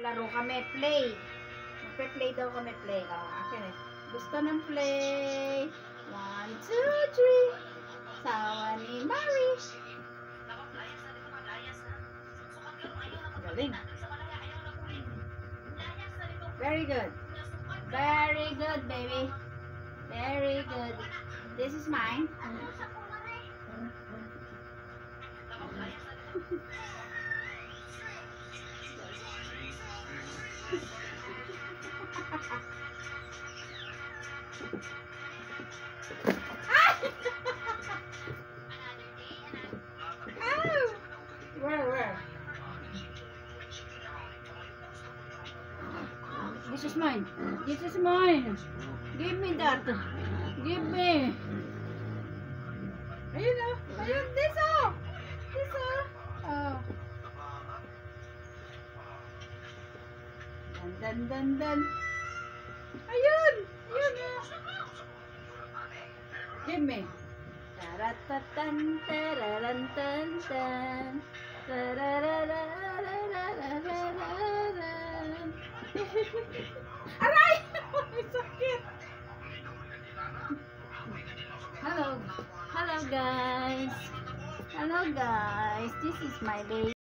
Laro kami, play. Magpe-play daw kami, play. Akin eh. Gusto ng play. 1, 2, 3. Sawa ni Mari. Galing. Very good. Very good, baby. Very good. This is mine. Where? This is mine. This is mine. Give me that. Give me. Ayun o. Ayun. This o. This o. Oh. Dan. Ayun. Ayun o. Give me. Taratatan. Tararantan. Tarararararararararan. Aray! Sakit! Hello guys! This is my baby.